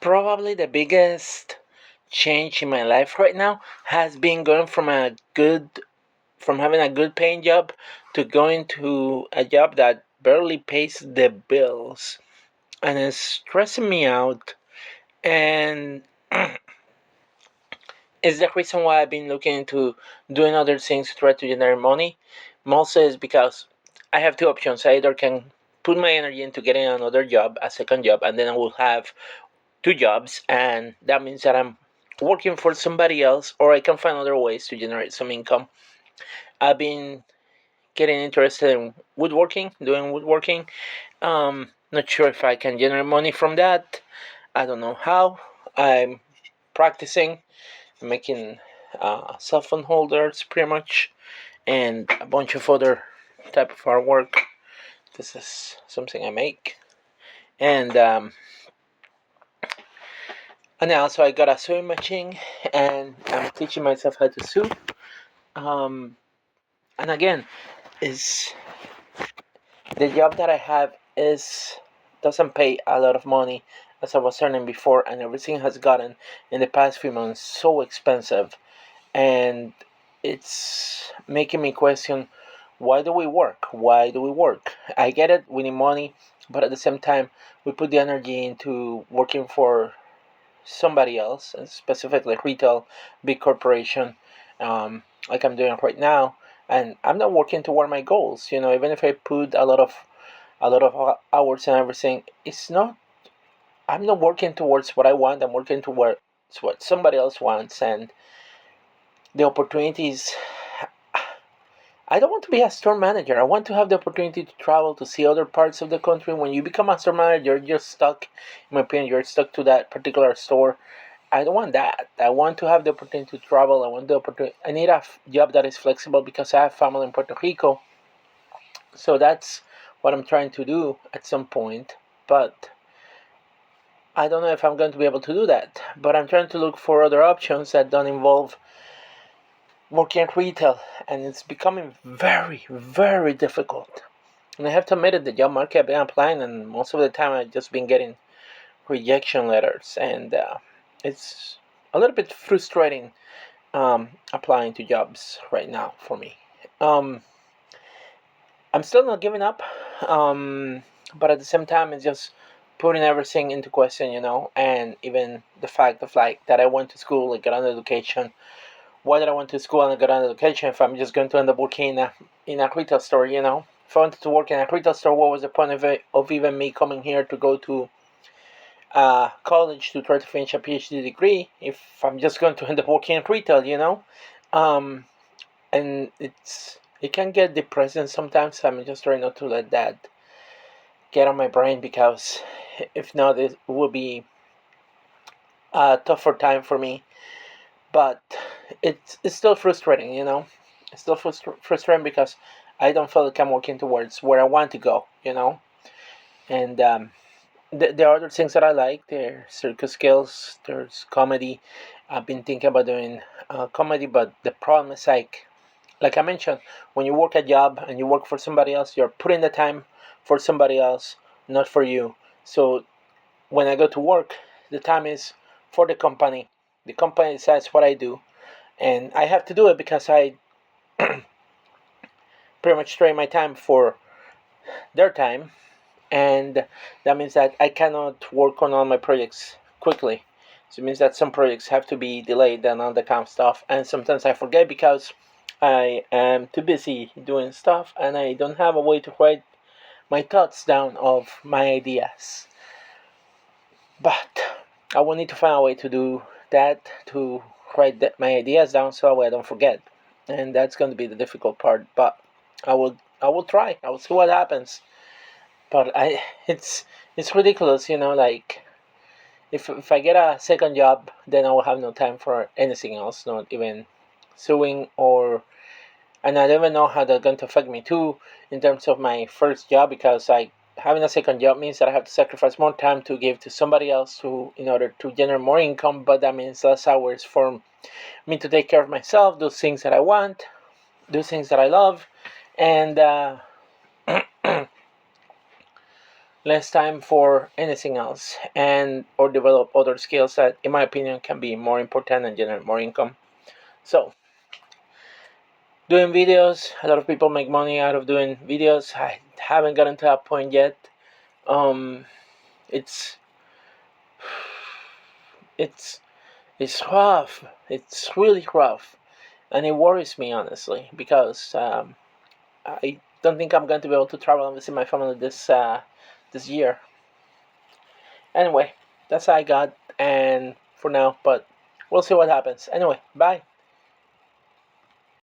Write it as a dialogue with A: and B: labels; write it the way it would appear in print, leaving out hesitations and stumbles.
A: Probably the biggest change in my life right now has been going from having a good paying job to going to a job that barely pays the bills and is stressing me out. And is the reason why I've been looking into doing other things to try to generate money. Mostly is because I have two options. I either can put my energy into getting another job, a second job, and then I will have two jobs, and that means that I'm working for somebody else, or I can find other ways to generate some income. I've been getting interested in woodworking, doing woodworking. Not sure if I can generate money from that. I don't know how. I'm practicing, making cell phone holders pretty much, and a bunch of other type of artwork. This is something I make, and also I got a sewing machine, and I'm teaching myself how to sew. Um, and again, is the job that I have is doesn't pay a lot of money as I was earning before, and everything has gotten in the past few months so expensive, and it's making me question, why do we work? Why do we work? I get it, we need money, but at the same time, we put the energy into working for somebody else, and specifically retail, big corporation, like I'm doing right now, and I'm not working toward my goals. Even if I put a lot of hours and everything, it's not. I'm not working towards what I want. I'm working towards what somebody else wants, and the opportunities. I don't want to be a store manager. I want to have the opportunity to travel to see other parts of the country. When you become a store manager, you're stuck. In my opinion, you're stuck to that particular store. I don't want that. I want to have the opportunity to travel. I want the opportunity. I need a job that is flexible because I have family in Puerto Rico. So that's what I'm trying to do at some point. But I don't know if I'm going to be able to do that. But I'm trying to look for other options that don't involve working at retail. And it's becoming very, very difficult. And I have to admit it, the job market I've been applying, and most of the time I've just been getting rejection letters. And it's a little bit frustrating applying to jobs right now for me. Um, I'm still not giving up, but at the same time, it's just putting everything into question, and even the fact of like that I went to school, I got an education. Why did I went to school and I got an education if I'm just going to end up working in a retail store? If I wanted to work in a retail store, what was the point of even me coming here to go to college to try to finish a PhD degree if I'm just going to end up working in retail? Um, and it can get depressing sometimes. I'm just trying not to let that get on my brain because if not, it will be a tougher time for me. But it's still frustrating. It's still frustrating because I don't feel like I'm working towards where I want to go. And there are other things that I like. There's circus skills. There's comedy. I've been thinking about doing comedy, but the problem is like I mentioned, when you work a job and you work for somebody else, you're putting the time for somebody else, not for you. So when I go to work, the time is for the company. The company decides what I do, and I have to do it because I pretty much trade my time for their time, and that means that I cannot work on all my projects quickly. So it means that some projects have to be delayed and all that kind of stuff, and sometimes I forget because I am too busy doing stuff and I don't have a way to write my thoughts down of my ideas. But I will need to find a way to do that, to write my ideas down so that way I don't forget. And that's going to be the difficult part. But I will try. I will see what happens. But it's ridiculous, like if I get a second job, then I will have no time for anything else, not even sewing or and I don't even know how that's going to affect me too in terms of my first job because having a second job means that I have to sacrifice more time to give to somebody else in order to generate more income, but that means less hours for me to take care of myself, do things that I want, do things that I love, and less time for anything else, and or develop other skills that, in my opinion, can be more important and generate more income. So, doing videos, a lot of people make money out of doing videos. I haven't gotten to that point yet. Um, it's it's it's rough. It's really rough, and it worries me honestly because I don't think I'm going to be able to travel and visit my family this year. Anyway, that's all I got, and for now, but we'll see what happens. Anyway, bye.